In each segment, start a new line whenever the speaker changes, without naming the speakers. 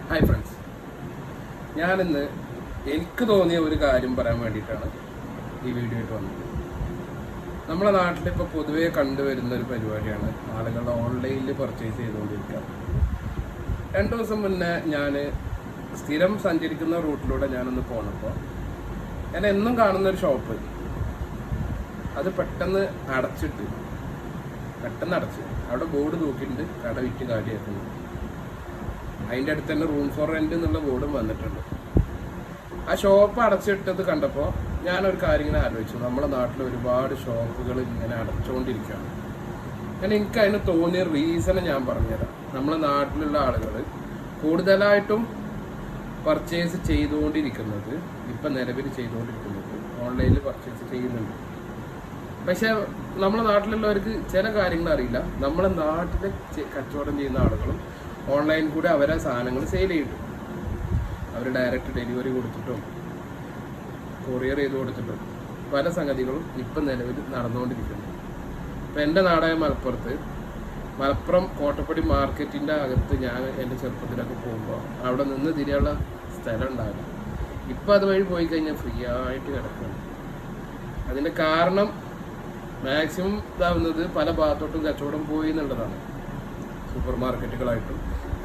Hi friends, ഞാനിന്ന് എനിക്ക് തോന്നിയ ഒരു കാര്യം പറയാൻ വേണ്ടിയിട്ടാണ് ഈ വീഡിയോ ആയിട്ട് വന്നത്. നമ്മുടെ നാട്ടിലിപ്പോൾ പൊതുവേ കണ്ടുവരുന്ന ഒരു പരിപാടിയാണ് ആളുകൾ ഓൺലൈനിൽ പർച്ചേസ് ചെയ്തുകൊണ്ടിരിക്കുക. 2 ദിവസം മുന്നേ ഞാൻ സ്ഥിരം സഞ്ചരിക്കുന്ന റൂട്ടിലൂടെ ഞാനൊന്ന് പോന്നപ്പോൾ ഞാൻ എന്നും കാണുന്നൊരു ഷോപ്പ് അത് പെട്ടെന്ന് അടച്ച് അവിടെ ബോർഡ് തൂക്കിയിട്ടുണ്ട്, കട വിറ്റ് കാര്യമാക്കുന്നു. അതിൻ്റെ അടുത്ത് തന്നെ റൂം ഫോർ റെന്റ് എന്നുള്ള ബോർഡും വന്നിട്ടുണ്ട്. ആ ഷോപ്പ് അടച്ചിട്ടത് കണ്ടപ്പോൾ ഞാനൊരു കാര്യം ഇങ്ങനെ ആലോചിച്ചു. നമ്മുടെ നാട്ടിൽ ഒരുപാട് ഷോപ്പുകൾ ഇങ്ങനെ അടച്ചുകൊണ്ടിരിക്കുകയാണ്. എനിക്ക് അതിന് തോന്നിയ റീസൺ ഞാൻ പറഞ്ഞുതരാം. നമ്മുടെ നാട്ടിലുള്ള ആളുകൾ കൂടുതലായിട്ടും പർച്ചേസ് ചെയ്തുകൊണ്ടിരിക്കുന്നത്, ഇപ്പം നിലവിൽ ചെയ്തുകൊണ്ടിരിക്കുന്നത് ഓൺലൈനിൽ പർച്ചേസ് ചെയ്യുന്നുണ്ട്. പക്ഷെ നമ്മുടെ നാട്ടിലുള്ളവർക്ക് ചില കാര്യങ്ങൾ അറിയില്ല. നമ്മുടെ നാട്ടിൽ കച്ചവടം ചെയ്യുന്ന ആളുകളും ഓൺലൈൻ കൂടെ അവരെ സാധനങ്ങൾ സെയിൽ ചെയ്തിട്ടും അവർ ഡയറക്റ്റ് ഡെലിവറി കൊടുത്തിട്ടും കൊറിയർ ചെയ്ത് കൊടുത്തിട്ടും പല സംഗതികളും ഇപ്പം നിലവിൽ നടന്നുകൊണ്ടിരിക്കുന്നു. ഇപ്പം എൻ്റെ നാടായ മലപ്പുറം കോട്ടപ്പടി മാർക്കറ്റിൻ്റെ അകത്ത് ഞാൻ എൻ്റെ ചെറുപ്പത്തിലൊക്കെ പോകുമ്പോൾ അവിടെ നിന്ന് തിരിയുള്ള സ്ഥലം ഉണ്ടാവില്ല. ഇപ്പം അതുവഴി പോയി കഴിഞ്ഞാൽ ഫ്രീ ആയിട്ട് കിടക്കണം. അതിൻ്റെ കാരണം മാക്സിമം ഇതാവുന്നത് പല ഭാഗത്തോട്ടും കച്ചവടം പോയി എന്നുള്ളതാണ്. സൂപ്പർ മാർക്കറ്റുകളായിട്ടും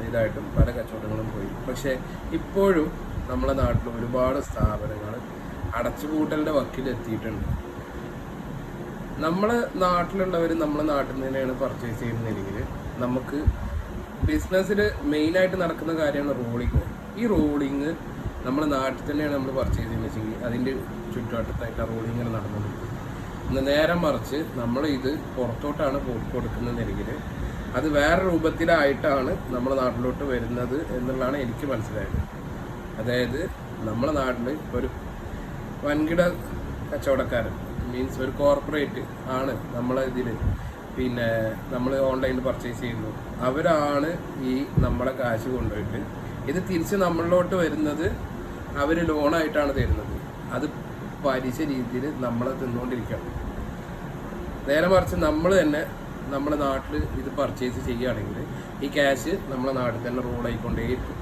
ഇതായിട്ടും പല കച്ചവടങ്ങളും പോയി. പക്ഷേ ഇപ്പോഴും നമ്മളെ നാട്ടിൽ ഒരുപാട് സ്ഥാപനങ്ങൾ അടച്ചുപൂട്ടലിൻ്റെ വക്കിലെത്തിയിട്ടുണ്ട്. നമ്മളെ നാട്ടിലുള്ളവർ നമ്മളെ നാട്ടിൽ നിന്ന് തന്നെയാണ് പർച്ചേസ് ചെയ്യുന്നതെങ്കിൽ നമുക്ക് ബിസിനസ്സിൽ മെയിനായിട്ട് നടക്കുന്ന കാര്യമാണ് റോളിങ്. ഈ റോളിങ് നമ്മളെ നാട്ടിൽ തന്നെയാണ് നമ്മൾ പർച്ചേസ് ചെയ്യുന്നത് വെച്ചെങ്കിൽ അതിൻ്റെ ചുറ്റുവട്ടത്തായിട്ട് ആ റോളിങ് നടന്നുകൊണ്ടിരിക്കുന്നത്. നേരെ മറിച്ച് നമ്മൾ ഇത് പുറത്തോട്ടാണ് കൊടുക്കുന്നതെങ്കിൽ അത് വേറെ രൂപത്തിലായിട്ടാണ് നമ്മുടെ നാട്ടിലോട്ട് വരുന്നത് എന്നുള്ളതാണ് എനിക്ക് മനസ്സിലായത്. അതായത് നമ്മുടെ നാട്ടിൽ ഒരു വൻകിട കച്ചവടക്കാരൻ മീൻസ് ഒരു കോർപ്പറേറ്റ് ആണ് നമ്മളെ ഇതിൽ പിന്നെ നമ്മൾ ഓൺലൈനിൽ പർച്ചേസ് ചെയ്യുന്നു. അവരാണ് ഈ നമ്മളെ കാശ് കൊണ്ടുപോയിട്ട് ഇത് തിരിച്ച് നമ്മളിലോട്ട് വരുന്നത് അവർ ലോണായിട്ടാണ് തരുന്നത്. അത് പലിശ രീതിയിൽ നമ്മളെ തിന്നുകൊണ്ടിരിക്കുകയാണ്. നേരെ മറിച്ച് നമ്മൾ തന്നെ നമ്മുടെ നാട്ടിൽ ഇത് പർച്ചേസ് ചെയ്യുകയാണെങ്കിൽ ഈ ക്യാഷ് നമ്മളെ നാട്ടിൽ തന്നെ റോൾ ആയിക്കൊണ്ടേയിരിക്കും.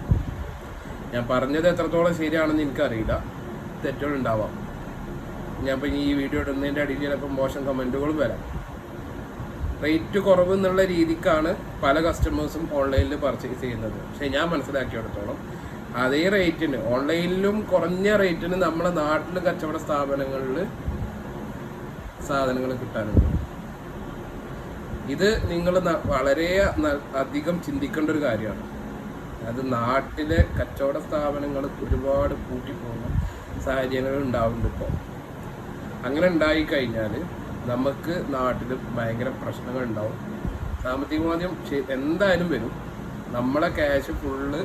ഞാൻ പറഞ്ഞത് എത്രത്തോളം ശരിയാണെന്ന് എനിക്കറിയില്ല, തെറ്റുകളുണ്ടാവാം. ഞാൻ ഇപ്പോൾ ഈ വീഡിയോ ഇടുന്നതിൻ്റെ അടിയിൽ ചിലപ്പോൾ മോശം കമൻറ്റുകളും വരാം. റേറ്റ് കുറവ് എന്നുള്ള രീതിക്കാണ് പല കസ്റ്റമേഴ്സും ഓൺലൈനിൽ പർച്ചേസ് ചെയ്യുന്നത്. പക്ഷേ ഞാൻ മനസ്സിലാക്കിയെടുത്തോളം അതേ റേറ്റിന് ഓൺലൈനിലും കുറഞ്ഞ റേറ്റിന് നമ്മളെ നാട്ടിൽ കച്ചവട സ്ഥാപനങ്ങളിൽ സാധനങ്ങൾ കിട്ടാനുണ്ട്. ഇത് നിങ്ങൾ വളരെ അധികം ചിന്തിക്കേണ്ട ഒരു കാര്യമാണ്. അത് നാട്ടിലെ കച്ചവട സ്ഥാപനങ്ങൾ ഒരുപാട് കൂട്ടിപ്പോകുന്ന സാഹചര്യങ്ങൾ ഉണ്ടാവുന്നുണ്ട്. ഇപ്പോൾ അങ്ങനെ ഉണ്ടായിക്കഴിഞ്ഞാൽ നമുക്ക് നാട്ടിൽ ഭയങ്കര പ്രശ്നങ്ങൾ ഉണ്ടാവും. സാമ്പത്തികമാദ്യം എന്തായാലും വരും. നമ്മളെ ക്യാഷ് ഫുള്ള്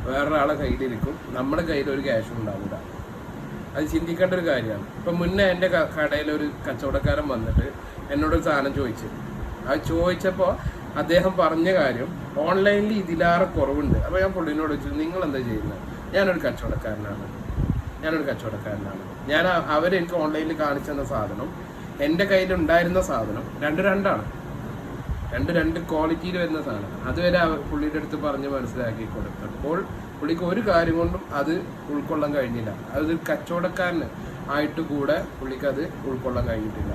വേറൊരാളെ കയ്യിലിരിക്കും, നമ്മുടെ കയ്യിൽ ഒരു ക്യാഷും ഉണ്ടാവില്ല. അത് ചിന്തിക്കേണ്ട ഒരു കാര്യമാണ്. ഇപ്പം മുന്നേ എൻ്റെ കടയിലൊരു കച്ചവടക്കാരൻ വന്നിട്ട് എന്നോടൊരു സാധനം അത് ചോദിച്ചപ്പോൾ അദ്ദേഹം പറഞ്ഞ കാര്യം ഓൺലൈനിൽ ഇതിലേറെ കുറവുണ്ട്. അപ്പോൾ ഞാൻ പുള്ളിനോട് ചോദിച്ചു, നിങ്ങൾ എന്താ ചെയ്യുന്നത്? ഞാനൊരു കച്ചവടക്കാരനാണ്. അവരെനിക്ക് ഓൺലൈനിൽ കാണിച്ചു തന്ന സാധനം എൻ്റെ കയ്യിലുണ്ടായിരുന്ന സാധനം രണ്ട് ക്വാളിറ്റിയിൽ വരുന്ന സാധനം. അതുവരെ പുള്ളിയുടെ അടുത്ത് പറഞ്ഞ് മനസ്സിലാക്കി കൊടുത്തപ്പോൾ പുള്ളിക്ക് ഒരു കാര്യം കൊണ്ടും അത് ഉൾക്കൊള്ളാൻ കഴിഞ്ഞില്ല. അതൊരു കച്ചവടക്കാരന് ആയിട്ട് കൂടെ പുള്ളിക്ക് അത് ഉൾക്കൊള്ളാൻ കഴിഞ്ഞിട്ടില്ല.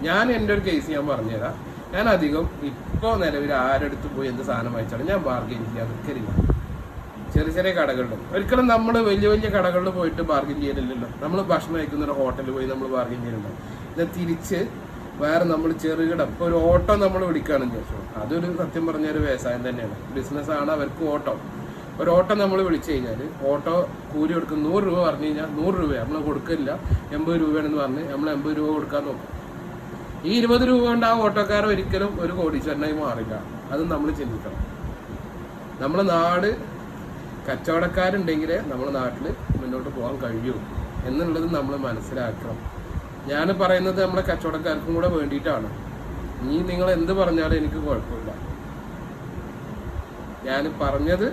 ഞാൻ എൻ്റെ ഒരു കേസ് ഞാൻ പറഞ്ഞുതരാം. ഞാൻ അധികം ഇപ്പോൾ നിലവിൽ ആരെടുത്ത് പോയി എന്ത് സാധനം വാങ്ങിച്ചാലും ഞാൻ ബാർഗെയിൻ ചെയ്യാൻ നിൽക്കലില്ല. ചെറിയ കടകളിലും ഒരിക്കലും നമ്മൾ വലിയ കടകളിൽ പോയിട്ട് ബാർഗെയിൻ ചെയ്യലില്ലല്ലോ. നമ്മൾ ഭക്ഷണം കഴിക്കുന്ന ഒരു ഹോട്ടലിൽ പോയി നമ്മൾ ബാർഗെയിൻ ചെയ്യുന്നുണ്ടോ? ഇത് തിരിച്ച് വേറെ നമ്മൾ ചെറുകിട ഇപ്പോൾ ഒരു ഓട്ടോ നമ്മൾ വിളിക്കുകയാണെന്ന് ചോദിച്ചു, അതൊരു സത്യം പറഞ്ഞൊരു വ്യവസായം തന്നെയാണ്. ബിസിനസ്സാണ് അവർക്ക് ഒരു ഓട്ടോ നമ്മൾ വിളിച്ചു കഴിഞ്ഞാൽ ഓട്ടോ കൂലി കൊടുക്കും 100 രൂപ പറഞ്ഞു കഴിഞ്ഞാൽ 100 രൂപ നമ്മൾ കൊടുക്കില്ല, 80 രൂപയാണെന്ന് പറഞ്ഞ് നമ്മൾ 80 രൂപ കൊടുക്കാൻ നോക്കും. ഈ 20 രൂപ കൊണ്ട് ആ ഓട്ടോക്കാരൻ ഒരിക്കലും ഒരു കോടീശ്വരനായി മാറില്ല. അത് നമ്മൾ ചിന്തിക്കണം. നമ്മുടെ നാട് കച്ചവടക്കാരുണ്ടെങ്കിലേ നമ്മുടെ നാട്ടിൽ മുന്നോട്ട് പോകാൻ കഴിയൂ എന്നുള്ളത് നമ്മൾ മനസ്സിലാക്കണം. ഞാൻ പറയുന്നത് നമ്മളെ കച്ചവടക്കാർക്കും കൂടെ വേണ്ടിയിട്ടാണ്. നിങ്ങൾ എന്ത് പറഞ്ഞാലും എനിക്ക് കുഴപ്പമില്ല. ഞാൻ പറഞ്ഞത്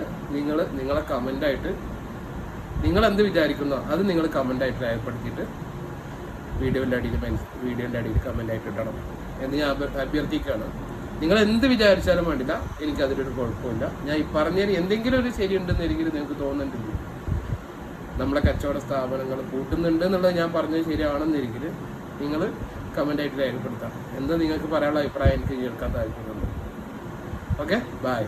നിങ്ങളെ കമൻ്റായിട്ട് നിങ്ങൾ എന്ത് വിചാരിക്കുന്നോ അത് നിങ്ങൾ കമൻ്റായിട്ട് രേഖപ്പെടുത്തിയിട്ട് വീഡിയോൻ്റെ അടിയിൽ കമൻ്റായിട്ട് ഇടണം എന്ന് ഞാൻ അഭ്യർത്ഥിക്കുകയാണ്. നിങ്ങൾ എന്ത് വിചാരിച്ചാലും വേണ്ടില്ല, എനിക്കതിലൊരു കുഴപ്പമില്ല. ഞാൻ ഈ പറഞ്ഞതിന് എന്തെങ്കിലും ഒരു ശരിയുണ്ടെന്നെങ്കിൽ നിങ്ങൾക്ക് തോന്നുന്നുണ്ടെങ്കിൽ, നമ്മളെ കച്ചവട സ്ഥാപനങ്ങൾ കൂട്ടുന്നുണ്ട് എന്നുള്ളത് ഞാൻ പറഞ്ഞത് ശരിയാണെന്നെങ്കിൽ നിങ്ങൾ കമൻ്റായിട്ട് രേഖപ്പെടുത്താം. എന്താ നിങ്ങൾക്ക് പറയാനുള്ള അഭിപ്രായം എനിക്ക് കേൾക്കാൻ താല്പര്യമുണ്ട്. Okay, by.